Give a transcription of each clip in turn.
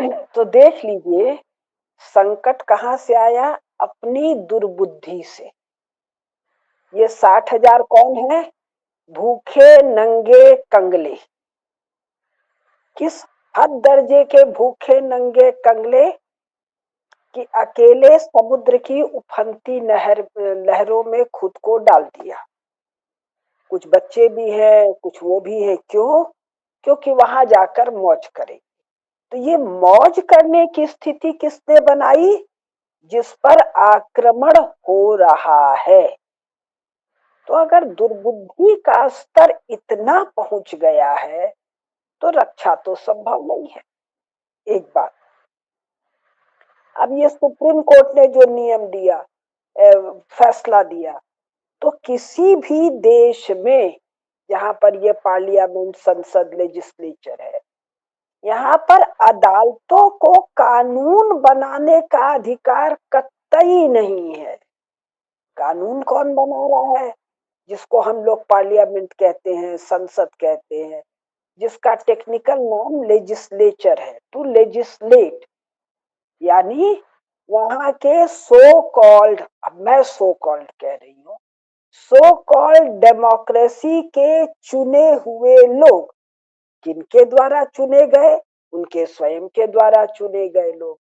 तो देख लीजिए, संकट कहाँ से आया? अपनी दुर्बुद्धि से। ये 60,000 कौन है? भूखे नंगे कंगले। किस हद दर्जे के भूखे नंगे कंगले कि अकेले समुद्र की उफनती लहरों में खुद को डाल दिया। कुछ बच्चे भी हैं, कुछ वो भी है। क्यों? क्योंकि वहां जाकर मौज करें। तो ये मौज करने की स्थिति किसने बनाई? जिस पर आक्रमण हो रहा है। तो अगर दुर्बुद्धि का स्तर इतना पहुंच गया है तो रक्षा तो संभव नहीं है। एक बात। अब ये सुप्रीम कोर्ट ने जो नियम दिया, फैसला दिया, तो किसी भी देश में जहां पर ये पार्लियामेंट, संसद, लेजिस्लेचर है, यहाँ पर अदालतों को कानून बनाने का अधिकार कतई नहीं है। कानून कौन बना रहा है? जिसको हम लोग पार्लियामेंट कहते हैं, संसद कहते हैं, जिसका टेक्निकल नाम लेजिस्लेचर है। टू लेजिस्लेट, यानी वहां के सो कॉल्ड, अब मैं सो कॉल्ड कह रही हूँ, सो कॉल्ड डेमोक्रेसी के चुने हुए लोग, किनके द्वारा चुने गए? उनके स्वयं के द्वारा चुने गए लोग।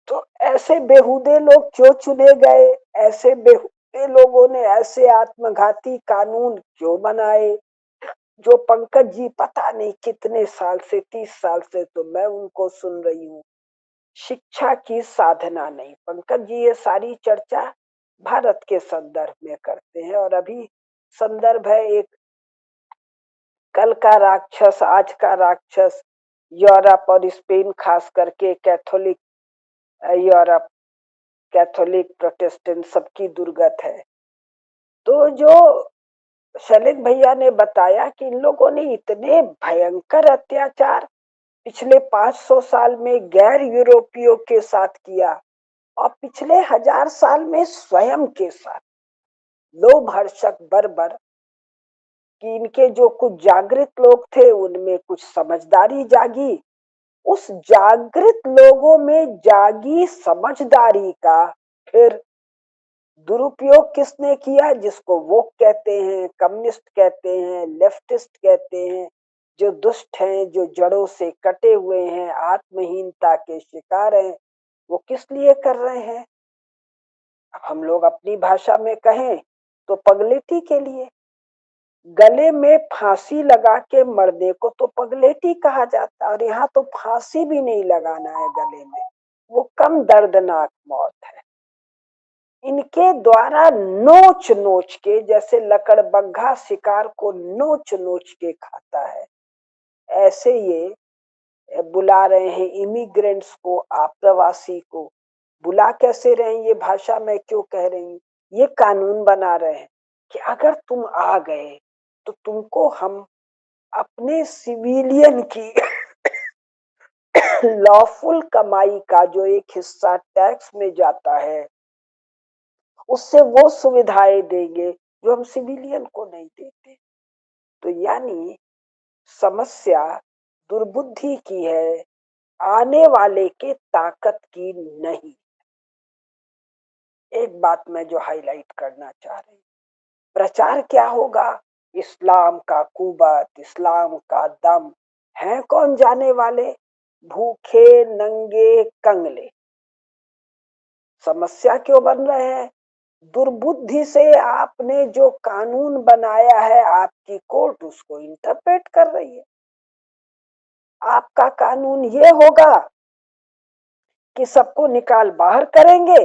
तो ऐसे बेहुदे लोग क्यों चुने गए? ऐसे बेहुदे लोगों ने ऐसे आत्मघाती कानून क्यों बनाए? जो पंकज जी पता नहीं कितने साल से, 30 साल से तो मैं उनको सुन रही हूँ। शिक्षा की साधना नहीं। पंकज जी ये सारी चर्चा भारत के संदर्भ में करते हैं, और अभी संदर्भ है एक कल का राक्षस, आज का राक्षस, यूरोप और स्पेन, खास करके कैथोलिक यूरोप, कैथोलिक प्रोटेस्टेंट सबकी दुर्गत है। तो जो शैलेंद्र भैया ने बताया कि इन लोगों ने इतने भयंकर अत्याचार पिछले 500 साल में गैर यूरोपियों के साथ किया, और पिछले 1000 साल में स्वयं के साथ। लोमहर्षक बर्बर कि इनके जो कुछ जागृत लोग थे उनमें कुछ समझदारी जागी। उस जागृत लोगों में जागी समझदारी का फिर दुरुपयोग किसने किया? जिसको वो कहते हैं, कम्युनिस्ट कहते हैं, लेफ्टिस्ट कहते हैं, जो दुष्ट हैं, जो जड़ों से कटे हुए हैं, आत्महीनता के शिकार हैं, वो किस लिए कर रहे हैं? हम लोग अपनी भाषा में कहें तो पगलेटी के लिए। गले में फांसी लगा के मरने को तो पगलेटी कहा जाता है, और यहाँ तो फांसी भी नहीं लगाना है गले में, वो कम दर्दनाक मौत है। इनके द्वारा नोच नोच के, जैसे लकड़बग्घा शिकार को नोच नोच के खाता है, ऐसे ये बुला रहे हैं इमिग्रेंट्स को, आप्रवासी को। बुला कैसे रहे हैं? ये भाषा मैं क्यों कह रही हूँ? ये कानून बना रहे हैं कि अगर तुम आ गए तो तुमको हम अपने सिविलियन की लॉफुल कमाई का जो एक हिस्सा टैक्स में जाता है, उससे वो सुविधाएं देंगे जो हम सिविलियन को नहीं देते। तो यानी समस्या दुर्बुद्धि की है, आने वाले के ताकत की नहीं। एक बात मैं जो हाईलाइट करना चाह रही हूँ, प्रचार क्या होगा? इस्लाम का कुबत, इस्लाम का दम। हैं कौन जाने वाले? भूखे नंगे कंगले। समस्या क्यों बन रहे हैं? दुर्बुद्धि से आपने जो कानून बनाया है, आपकी कोर्ट उसको इंटरप्रेट कर रही है। आपका कानून ये होगा कि सबको निकाल बाहर करेंगे,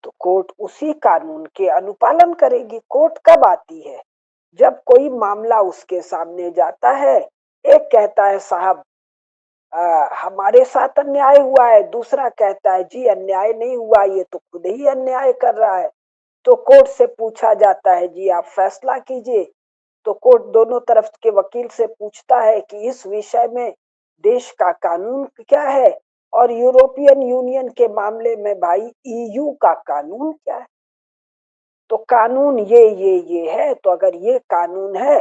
तो कोर्ट उसी कानून के अनुपालन करेगी। कोर्ट कब आती है? जब कोई मामला उसके सामने जाता है। एक कहता है साहब हमारे साथ अन्याय हुआ है, दूसरा कहता है जी अन्याय नहीं हुआ, ये तो खुद ही अन्याय कर रहा है। तो कोर्ट से पूछा जाता है जी आप फैसला कीजिए। तो कोर्ट दोनों तरफ के वकील से पूछता है कि इस विषय में देश का कानून क्या है, और यूरोपियन यूनियन के मामले में भाई ईयू का कानून क्या है। तो कानून ये है, तो अगर ये कानून है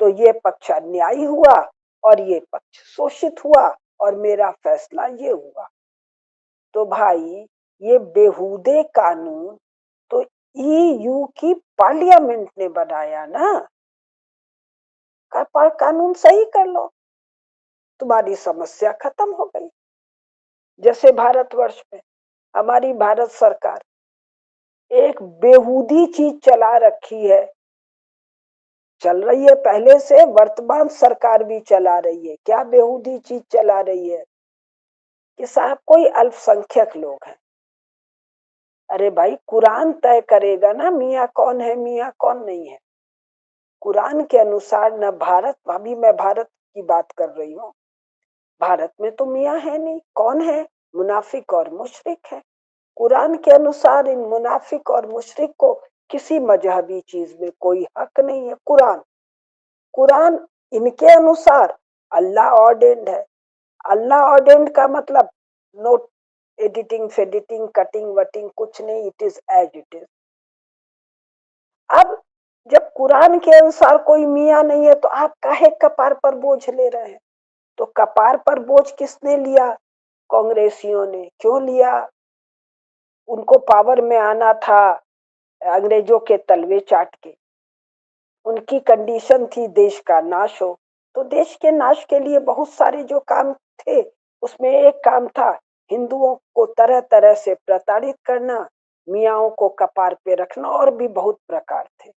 तो ये पक्ष अन्यायी हुआ और ये पक्ष शोषित हुआ, और मेरा फैसला ये हुआ। तो भाई ये बेहूदे कानून तो ईयू की पार्लियामेंट ने बनाया ना। कानून सही कर लो, तुम्हारी समस्या खत्म हो गई। जैसे भारतवर्ष में हमारी भारत सरकार एक बेहूदी चीज चला रखी है, चल रही है पहले से, वर्तमान सरकार भी चला रही है। क्या बेहूदी चीज चला रही है कि साहब कोई अल्पसंख्यक लोग हैं। अरे भाई कुरान तय करेगा ना मियाँ कौन है मियाँ कौन नहीं है। कुरान के अनुसार न भारत, अभी मैं भारत की बात कर रही हूँ, भारत में तो मियाँ है नहीं, कौन है, मुनाफिक और मुशरिक है। कुरान के अनुसार इन मुनाफिक और मुशरिक को किसी मजहबी चीज में कोई हक नहीं है। कुरान इनके अनुसार अल्लाह ऑर्डेंड है। अल्लाह ऑर्डेंड का मतलब नो एडिटिंग फेडिटिंग कटिंग वटिंग कुछ नहीं, it is as it is. अब जब कुरान के अनुसार कोई मियाँ नहीं है तो आप काहे कपार पर बोझ ले रहे हैं। तो कपार पर बोझ किसने लिया, कांग्रेसियों ने। क्यों लिया, उनको पावर में आना था अंग्रेजों के तलवे चाट के। उनकी कंडीशन थी देश का नाश हो। तो देश के नाश के लिए बहुत सारे जो काम थे, उसमें एक काम था हिंदुओं को तरह तरह से प्रताड़ित करना, मियाओं को कपार पे रखना, और भी बहुत प्रकार थे।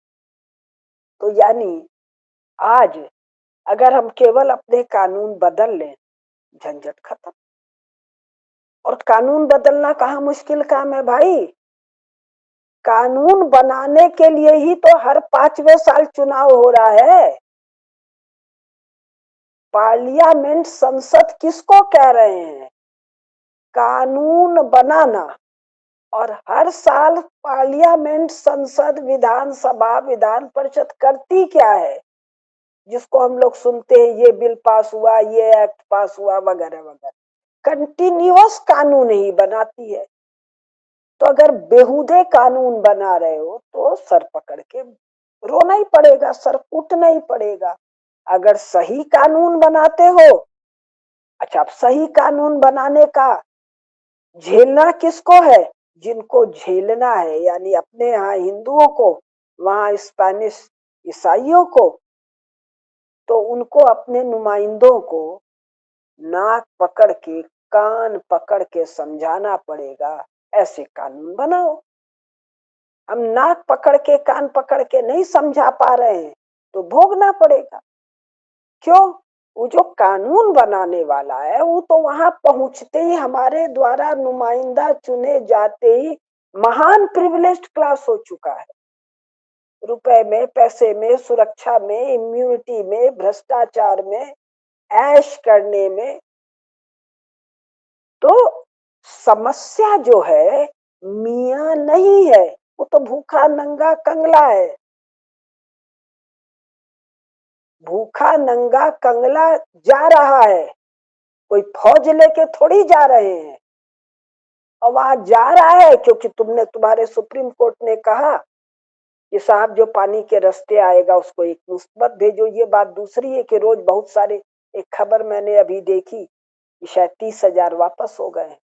तो यानी आज अगर हम केवल अपने कानून बदल लें, झंझट खत्म। और कानून बदलना कहाँ मुश्किल काम है भाई। कानून बनाने के लिए ही तो हर 5वें साल चुनाव हो रहा है। पार्लियामेंट संसद किसको कह रहे हैं, कानून बनाना। और हर साल पार्लियामेंट संसद विधानसभा विधान परिषद करती क्या है, जिसको हम लोग सुनते हैं ये बिल पास हुआ, ये एक्ट पास हुआ, वगैरह वगैरह, कंटिन्यूअस कानून ही बनाती है। तो अगर बेहूदे कानून बना रहे हो तो सर पकड़ के रोना ही पड़ेगा, सर कूटना ही पड़ेगा। अगर सही कानून बनाते हो, अच्छा अब सही कानून बनाने का झेलना किसको है, जिनको झेलना है, यानी अपने यहाँ हिंदुओं को, वहां स्पेनिश ईसाइयों को, तो उनको अपने नुमाइंदों को नाक पकड़ के कान पकड़ के समझाना पड़ेगा, ऐसे कानून बनाओ। हम नाक पकड़ के कान पकड़ के नहीं समझा पा रहे हैं तो भोगना पड़ेगा। क्यों, वो जो कानून बनाने वाला है वो तो वहां पहुंचते ही हमारे द्वारा नुमाइंदा चुने जाते ही महान प्रिविलेज्ड क्लास हो चुका है। रुपए में, पैसे में, सुरक्षा में, इम्यूनिटी में, भ्रष्टाचार में, ऐश करने में। तो समस्या जो है मियाँ नहीं है, वो तो भूखा नंगा कंगला है। भूखा नंगा कंगला जा रहा है, कोई फौज लेके थोड़ी जा रहे हैं। और वहां जा रहा है क्योंकि तुम्हारे सुप्रीम कोर्ट ने कहा कि साहब जो पानी के रास्ते आएगा उसको एक मुसीबत भेजो। ये बात दूसरी है कि रोज बहुत सारे, एक खबर मैंने अभी देखी कि शायद 30,000 वापस हो गए।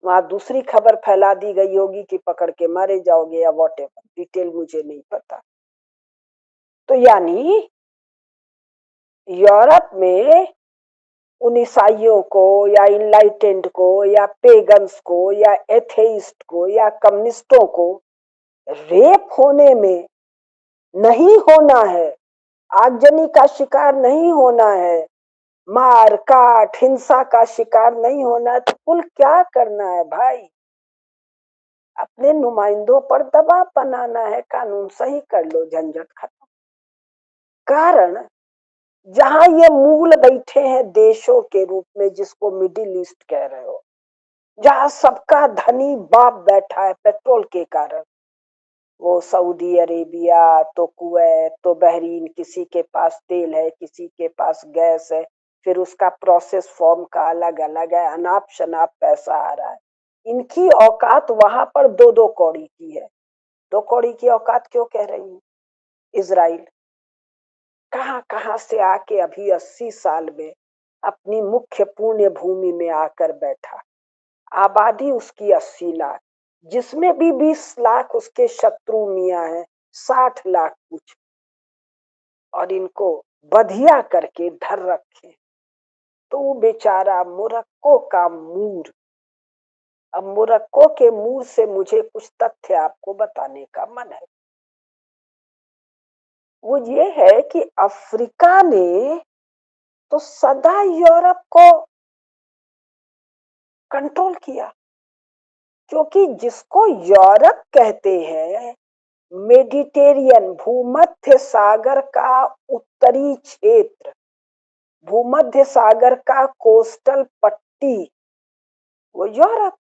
वहां दूसरी खबर फैला दी गई होगी कि पकड़ के मारे जाओगे या वॉट एवर, डिटेल मुझे नहीं पता। तो यानी यूरोप में उन ईसाइयों को या इनलाइटेंड को या पेगन्स को या एथेइस्ट को या कम्युनिस्टों को रेप होने में नहीं होना है, आगजनी का शिकार नहीं होना है, मार काट हिंसा का शिकार नहीं होना है, तो कुल क्या करना है भाई, अपने नुमाइंदों पर दबाव बनाना है, कानून सही कर लो, झंझट खत्म। कारण जहां ये मूल बैठे हैं देशों के रूप में, जिसको मिडिल ईस्ट कह रहे हो, जहां सबका धनी बाप बैठा है पेट्रोल के कारण, वो सऊदी अरेबिया तो कुवैत तो बहरीन, किसी के पास तेल है किसी के पास गैस है, फिर उसका प्रोसेस फॉर्म का अलग अलग है, अनाप शनाप पैसा आ रहा है। इनकी औकात वहां पर दो दो कौड़ी की है। दो कौड़ी की औकात क्यों कह रही हूँ, इजराइल कहाँ कहाँ से आके अभी 80 साल में अपनी मुख्य पुण्य भूमि में आकर बैठा। आबादी उसकी 80 लाख, जिसमें भी 20 लाख उसके शत्रु मियाँ हैं, 60 लाख कुछ, और इनको बधिया करके धर रखे। तो वो बेचारा मोरक्को का मूर, अब मोरक्को के मूर से मुझे कुछ तथ्य आपको बताने का मन है। वो ये है कि अफ्रीका ने तो सदा यूरोप को कंट्रोल किया, क्योंकि जिसको यूरोप कहते हैं, मेडिटेरियन भूमध्य सागर का उत्तरी क्षेत्र, भूमध्य सागर का कोस्टल पट्टी, वो यूरोप।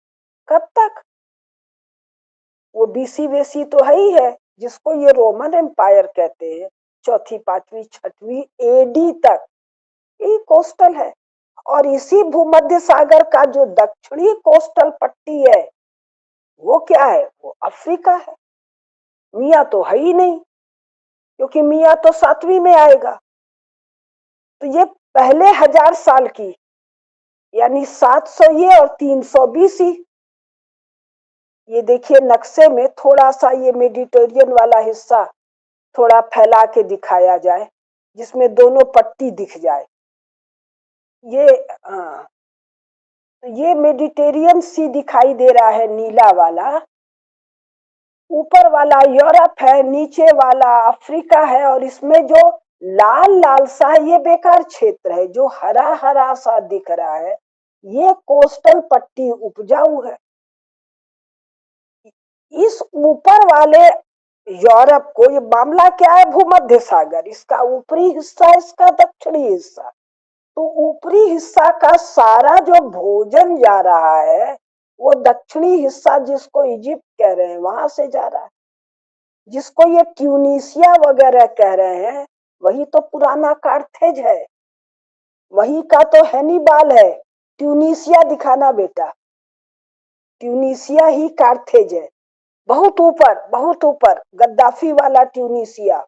कब तक? वो बीसी वेसी तो है ही है, जिसको ये रोमन एम्पायर कहते हैं, चौथी पांचवी छठवीं एडी तक ये कोस्टल है। और इसी भूमध्य सागर का जो दक्षिणी कोस्टल पट्टी है, वो क्या है? वो अफ्रीका है। मियाँ तो है ही नहीं, क्योंकि मियाँ तो 7वीं में आएगा। तो ये पहले 1000 साल की, यानी 700 ये और 320 ही। ये देखिए नक्शे में थोड़ा सा ये मेडिटेरियन वाला हिस्सा थोड़ा फैला के दिखाया जाए, जिसमें दोनों पट्टी दिख जाए। ये हाँ, ये मेडिटेरियन सी दिखाई दे रहा है, नीला वाला। ऊपर वाला यूरोप है, नीचे वाला अफ्रीका है, और इसमें जो लाल लाल सा ये बेकार क्षेत्र है, जो हरा हरा सा दिख रहा है, ये कोस्टल पट्टी उपजाऊ है। इस ऊपर वाले यूरोप को, ये मामला क्या है? भूमध्य सागर, इसका ऊपरी हिस्सा, इसका दक्षिणी हिस्सा। तो ऊपरी हिस्सा का सारा जो भोजन जा रहा है, वो दक्षिणी हिस्सा जिसको इजिप्ट कह रहे हैं वहां से जा रहा है। जिसको ये ट्यूनीसिया वगैरह कह रहे हैं, वही तो पुराना कार्थेज है, वही का तो हैनिबाल है। ट्यूनीसिया दिखाना बेटा, ट्यूनीसिया ही कार्थेज है। बहुत ऊपर गद्दाफी वाला ट्यूनीसिया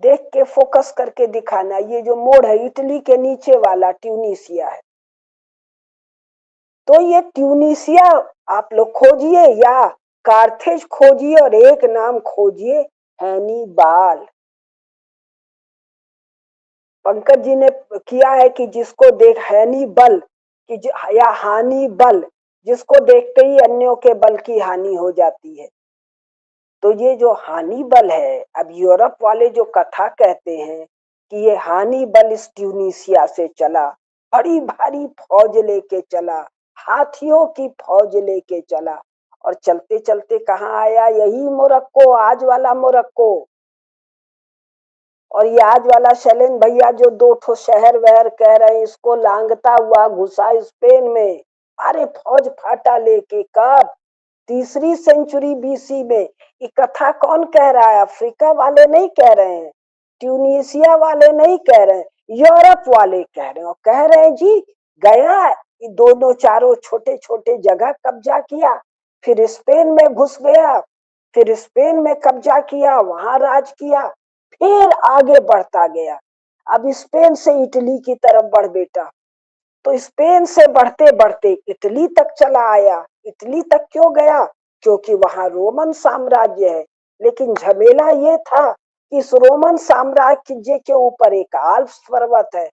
देख के फोकस करके दिखाना। ये जो मोड़ है, इटली के नीचे वाला ट्यूनीसिया है। तो ये ट्यूनीसिया आप लोग खोजिए, या कार्थेज खोजिए, और एक नाम खोजिए, हैनिबाल। पंकज जी ने किया है कि जिसको देख हैनिबल कि या हानि बल, जिसको देखते ही अन्यों के बल की हानि हो जाती है। तो ये जो हानि बल है, अब यूरोप वाले जो कथा कहते हैं कि ये हानि बल इस ट्यूनीसिया से चला, बड़ी भारी फौज लेके चला, हाथियों की फौज लेके चला, और चलते चलते कहाँ आया? यही मोरक्को, आज वाला मोरक्को। और ये आज वाला शैलेन भैया जो 2 शहर वहर कह रहे हैं, इसको लांगता हुआ घुसा स्पेन में। अरे फौज फाटा लेके कब? 3री सेंचुरी बीसी में। ये कथा कौन कह रहा है? अफ्रीका वाले नहीं कह रहे हैं, ट्यूनीसिया वाले नहीं कह रहे हैं, यूरोप वाले कह रहे हैं। और कह रहे हैं जी, गया दोनों चारों छोटे छोटे जगह कब्जा किया, फिर स्पेन में घुस गया, फिर स्पेन में कब्जा किया, वहां राज किया, फिर आगे बढ़ता गया। अब स्पेन से इटली की तरफ बढ़ बेटा। तो स्पेन से बढ़ते बढ़ते इटली तक चला आया। इटली तक क्यों गया? क्योंकि वहां रोमन साम्राज्य है। लेकिन झमेला ये था कि इस रोमन साम्राज्य के ऊपर एक आल्प्स पर्वत है।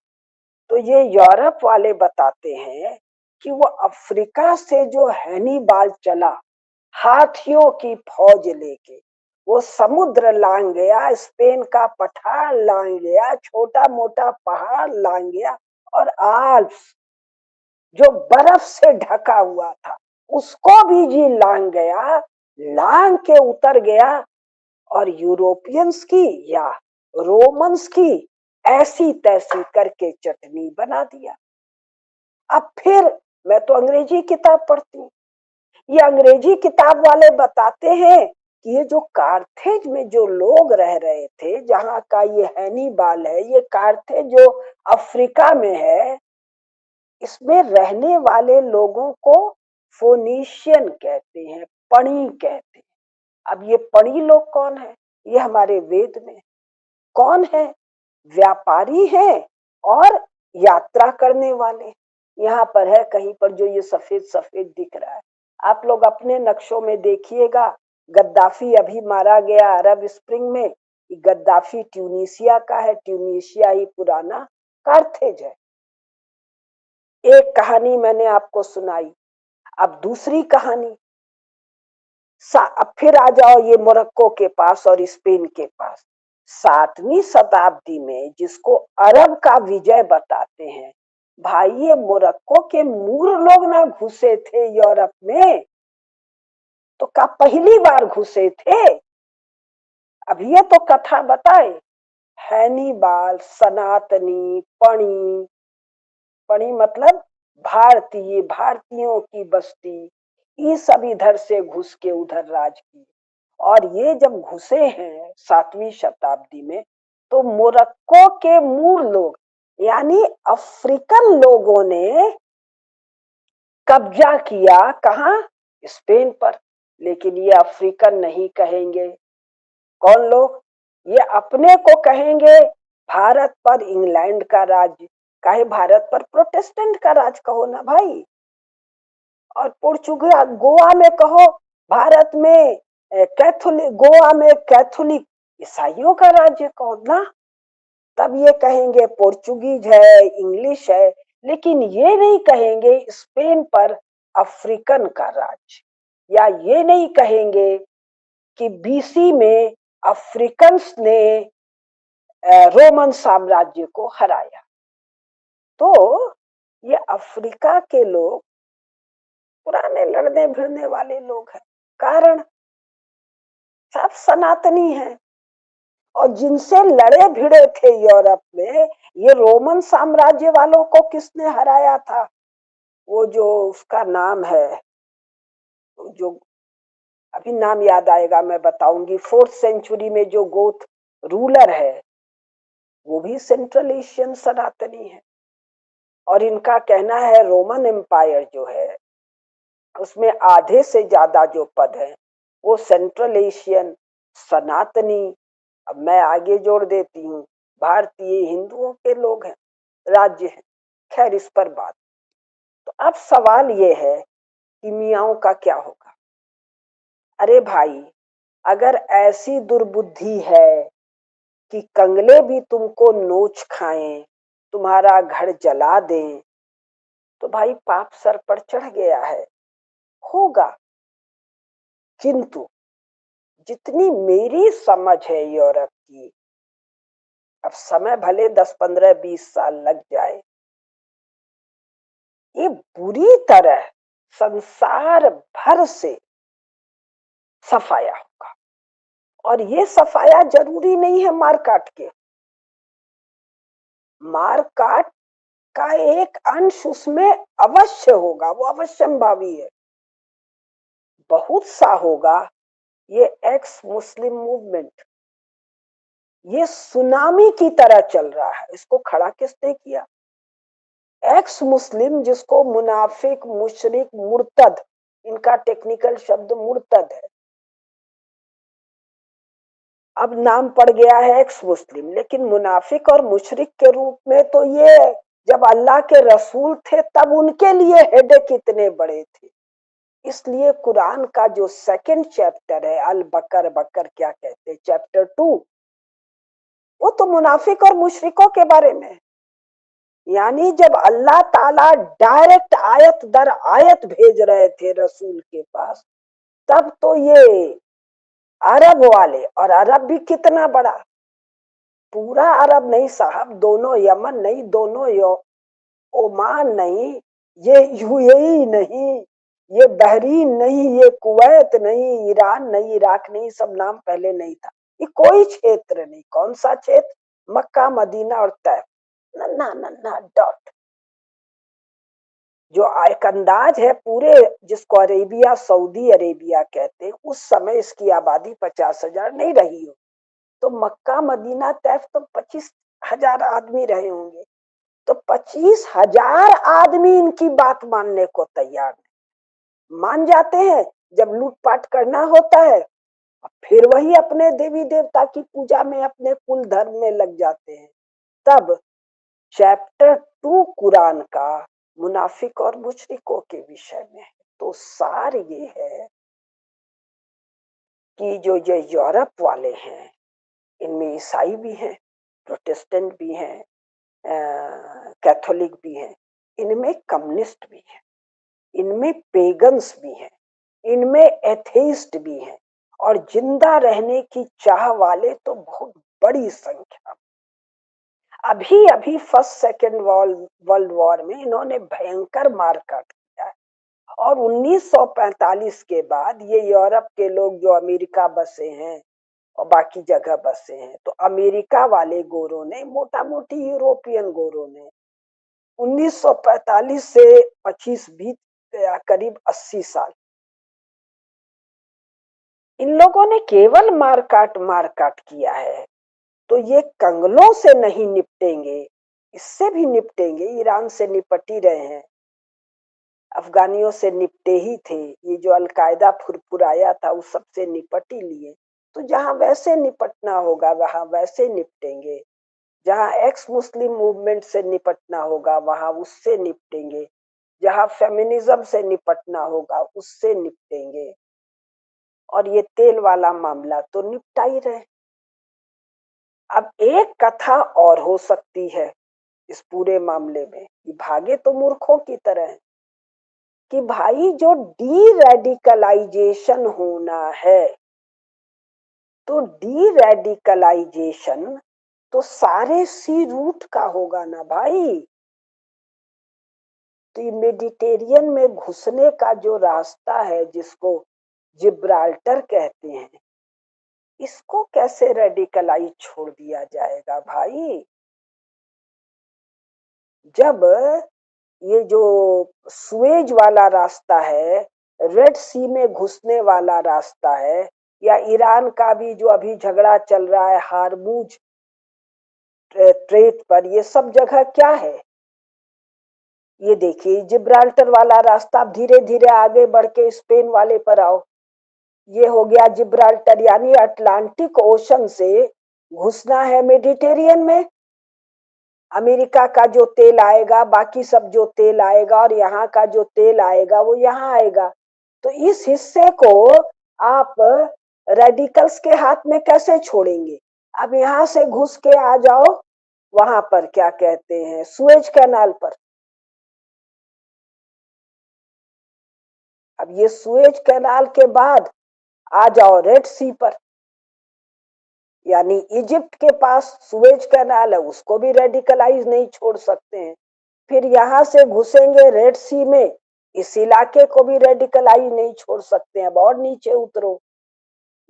तो ये यूरोप वाले बताते हैं कि वो अफ्रीका से जो हैनिबाल चला हाथियों की फौज लेके, वो समुद्र लांग गया, स्पेन का पठार लांग गया, छोटा मोटा पहाड़ लांग गया, और आल्प्स जो बर्फ से ढका हुआ था उसको भी जी लांग गया, लांग के उतर गया, और यूरोपियंस की या रोमन्स की ऐसी तैसी करके चटनी बना दिया। अब फिर मैं तो अंग्रेजी किताब पढ़ती हूँ, ये अंग्रेजी किताब वाले बताते हैं कि ये जो कार्थेज में जो लोग रह रहे थे, जहाँ का ये हैनिबाल है, ये कार्थेज जो अफ्रीका में है, इसमें रहने वाले लोगों को फोनीशियन कहते हैं, पणी कहते हैं। अब ये पणी लोग कौन है? ये हमारे वेद में कौन है? व्यापारी हैं, और यात्रा करने वाले। यहाँ पर है कहीं पर जो ये सफेद सफेद दिख रहा है, आप लोग अपने नक्शों में देखिएगा। गद्दाफी अभी मारा गया अरब स्प्रिंग में। गद्दाफी ट्यूनीशिया का है, ट्यूनीशिया ही पुराना कार्थेज है। एक कहानी मैंने आपको सुनाई, अब दूसरी कहानी। अब फिर आ जाओ ये मोरक्को के पास और स्पेन के पास। 7वीं शताब्दी में जिसको अरब का विजय बताते हैं, भाई ये मोरक्को के मूर लोग ना घुसे थे यूरोप में, तो क्या पहली बार घुसे थे? अब ये तो कथा बताए, हैनिबाल, सनातनी, पणी, पणी मतलब भारतीय, भारतीयों की बस्ती, ये सब इधर से घुस के उधर राज की। और ये जब घुसे हैं 7वीं शताब्दी में, तो मोरक्को के मूल लोग यानी अफ्रीकन लोगों ने कब्जा किया कहाँ? स्पेन पर। लेकिन ये अफ्रीकन नहीं कहेंगे। कौन लोग? ये अपने को कहेंगे भारत पर इंग्लैंड का राज्य। काहे भारत पर प्रोटेस्टेंट का राज कहो ना भाई। और पोर्चुगल गोवा में कहो भारत में कैथोलिक, गोवा में कैथोलिक ईसाइयों का राज्य कहो ना, तब ये कहेंगे पोर्चुगीज है, इंग्लिश है। लेकिन ये नहीं कहेंगे स्पेन पर अफ्रीकन का राज्य, या ये नहीं कहेंगे कि बीसी में अफ्रीकन्स ने रोमन साम्राज्य को हराया। तो ये अफ्रीका के लोग पुराने लड़ने भिड़ने वाले लोग हैं। कारण सब सनातनी हैं, और जिनसे लड़े भिड़े थे यूरोप में, ये रोमन साम्राज्य वालों को किसने हराया था? वो जो उसका नाम है, जो अभी नाम याद आएगा मैं बताऊंगी, 4th सेंचुरी में जो गोथ रूलर है, वो भी सेंट्रल एशियन सनातनी है। और इनका कहना है रोमन एम्पायर जो है उसमें आधे से ज्यादा जो पद है वो सेंट्रल एशियन सनातनी, अब मैं आगे जोड़ देती हूँ, भारतीय हिंदुओं के लोग हैं, राज्य है। खैर इस पर बात। तो अब सवाल ये है कि मियाओं का क्या होगा? अरे भाई, अगर ऐसी दुर्बुद्धि है कि कंगले भी तुमको नोच खाएं, तुम्हारा घर जला दें, तो भाई पाप सर पर चढ़ गया है, होगा। किंतु जितनी मेरी समझ है यूरोप की, अब समय भले 10, 15, 20 साल लग जाए, ये बुरी तरह संसार भर से सफाया होगा। और ये सफाया जरूरी नहीं है मार काट के, मार काट का एक अंश उसमें अवश्य होगा, वो अवश्यंभावी है। बहुत सा होगा ये एक्स मुस्लिम मूवमेंट, ये सुनामी की तरह चल रहा है। इसको खड़ा किसने किया? एक्स मुस्लिम, जिसको मुनाफिक, मुशरिक, मुर्तद, इनका टेक्निकल शब्द मुर्तद है। अब नाम पड़ गया है एक्स मुस्लिम, लेकिन मुनाफिक और मुशरिक के रूप में तो ये जब अल्लाह के रसूल थे तब उनके लिए हेडेक कितने बड़े थे। इसलिए कुरान का जो 2nd चैप्टर है, अल बकर, बकर क्या कहते हैं, चैप्टर 2, वो तो मुनाफिक और मुशरिकों के बारे में। यानी जब अल्लाह ताला डायरेक्ट आयत दर आयत भेज रहे थे रसूल के पास, तब तो ये अरब वाले, और अरब भी कितना बड़ा, पूरा अरब नहीं साहब, दोनों यमन नहीं, दोनों ओमान नहीं, ये यूएई नहीं, ये बहरीन नहीं, ये कुवैत नहीं, ईरान नहीं, इराक नहीं, सब नाम पहले नहीं था। ये कोई क्षेत्र नहीं। कौन सा क्षेत्र? मक्का, मदीना और तैफ, नन्ना नन्ना डॉट। जो एक अंदाज है पूरे, जिसको अरेबिया, सऊदी अरेबिया कहते हैं, उस समय इसकी आबादी 50,000 नहीं रही हो, तो मक्का, मदीना, तैफ तो 25,000 आदमी रहे होंगे। तो 25,000 आदमी इनकी बात मानने को तैयार नहीं। मान जाते हैं जब लूटपाट करना होता है, फिर वही अपने देवी देवता की पूजा में, अपने कुल धर्म में लग जाते हैं। तब चैप्टर 2 कुरान का मुनाफिक और मुशरिकों के विषय में है। तो सार ये है कि जो ये यूरोप वाले हैं, इनमें ईसाई भी हैं, प्रोटेस्टेंट भी हैं, कैथोलिक भी हैं, इनमें कम्युनिस्ट भी हैं, इनमें पेगन्स भी हैं, इनमें एथेइस्ट भी हैं, और जिंदा रहने की चाह वाले तो बहुत बड़ी संख्या। अभी अभी फर्स्ट सेकेंड वर्ल्ड वॉर में इन्होंने भयंकर मारकाट किया है, और 1945 के बाद ये यूरोप के लोग जो अमेरिका बसे हैं और बाकी जगह बसे हैं, तो अमेरिका वाले गोरों ने, मोटा मोटी यूरोपियन गोरों ने 1945 से 25 बीत गया, करीब 80 साल, इन लोगों ने केवल मारकाट किया है। तो ये कंगलों से नहीं निपटेंगे, इससे भी निपटेंगे। ईरान से निपट ही रहे हैं, अफगानियों से निपटे ही थे, ये जो अलकायदा फुरफुराया था उस सबसे निपट ही लिए। तो जहां वैसे निपटना होगा वहां वैसे निपटेंगे, जहां एक्स मुस्लिम मूवमेंट से निपटना होगा वहां उससे निपटेंगे, जहां फेमिनिज्म से निपटना होगा उससे निपटेंगे। और ये तेल वाला मामला तो निपटा ही रहे। अब एक कथा और हो सकती है इस पूरे मामले में, कि भागे तो मूर्खों की तरह है, कि भाई जो डी रेडिकलाइजेशन होना है, तो डी रेडिकलाइजेशन तो सारे सी रूट का होगा ना भाई। तो ये मेडिटेरियन में घुसने का जो रास्ता है, जिसको जिब्राल्टर कहते हैं, इसको कैसे रेडिकलाइज छोड़ दिया जाएगा भाई? जब ये जो सुएज वाला रास्ता है, रेड सी में घुसने वाला रास्ता है, या ईरान का भी जो अभी झगड़ा चल रहा है हारमूज ट्रेट पर, ये सब जगह क्या है? ये देखिए जिब्राल्टर वाला रास्ता, आप धीरे धीरे आगे बढ़ के स्पेन वाले पर आओ, ये हो गया जिब्राल्टर, यानी अटलांटिक ओशन से घुसना है मेडिटेरियन में। अमेरिका का जो तेल आएगा, बाकी सब जो तेल आएगा, और यहाँ का जो तेल आएगा वो यहाँ आएगा। तो इस हिस्से को आप रेडिकल्स के हाथ में कैसे छोड़ेंगे? अब यहाँ से घुस के आ जाओ वहां पर, क्या कहते हैं, सुएज कैनाल पर। अब ये सुएज कैनाल के बाद आ जाओ रेड सी पर, यानी इजिप्ट के पास सुएज कैनाल है, उसको भी रेडिकलाइज नहीं छोड़ सकते हैं। फिर यहाँ से घुसेंगे रेड सी में, इस इलाके को भी रेडिकलाइज नहीं छोड़ सकते हैं। अब और नीचे उतरो,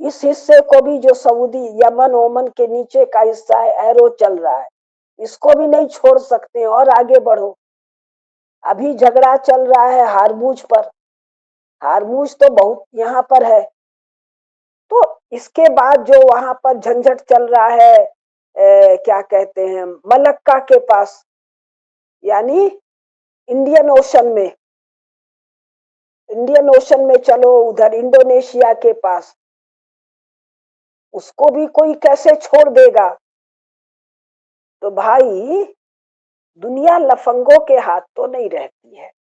इस हिस्से को भी, जो सऊदी यमन ओमन के नीचे का हिस्सा है, एरो चल रहा है, इसको भी नहीं छोड़ सकते हैं। और आगे बढ़ो, अभी झगड़ा चल रहा है हारमूज पर, हारमूज तो बहुत यहाँ पर है। तो इसके बाद जो वहां पर झंझट चल रहा है, क्या कहते हैं, मलक्का के पास, यानी इंडियन ओशन में, इंडियन ओशन में चलो उधर इंडोनेशिया के पास, उसको भी कोई कैसे छोड़ देगा? तो भाई दुनिया लफंगों के हाथ तो नहीं रहती है।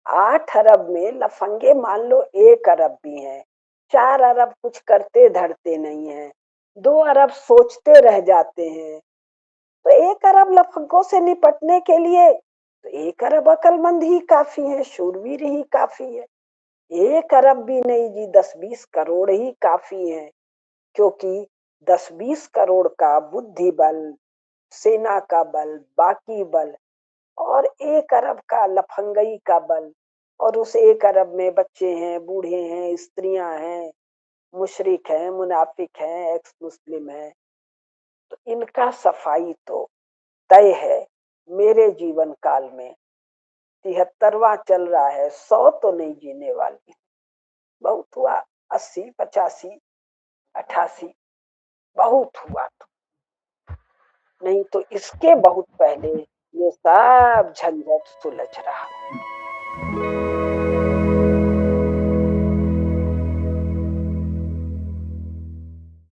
8 अरब में लफंगे मान लो 1 अरब भी हैं, 4 अरब कुछ करते धरते नहीं है, 2 अरब सोचते रह जाते हैं। तो 1 अरब लफंगों से निपटने के लिए तो 1 अरब अकलमंद ही काफी है, शूरवीर ही काफी है। 1 अरब भी नहीं जी, 10-20 करोड़ ही काफी है, क्योंकि 10-20 करोड़ का बुद्धि बल, सेना का बल, बाकी बल, और 1 अरब का लफंगई का बल, और उस 1 अरब में बच्चे हैं, बूढ़े हैं, स्त्रियां हैं, मुशरिक हैं, मुनाफिक हैं, एक्स मुस्लिम हैं। तो इनका सफाई तो तय है। मेरे जीवन काल में 73वां चल रहा है, 100 तो नहीं जीने वाली, बहुत हुआ 80, 85, 88, बहुत हुआ तो, नहीं तो इसके बहुत पहले ये सब झंझट सुलझ रहा।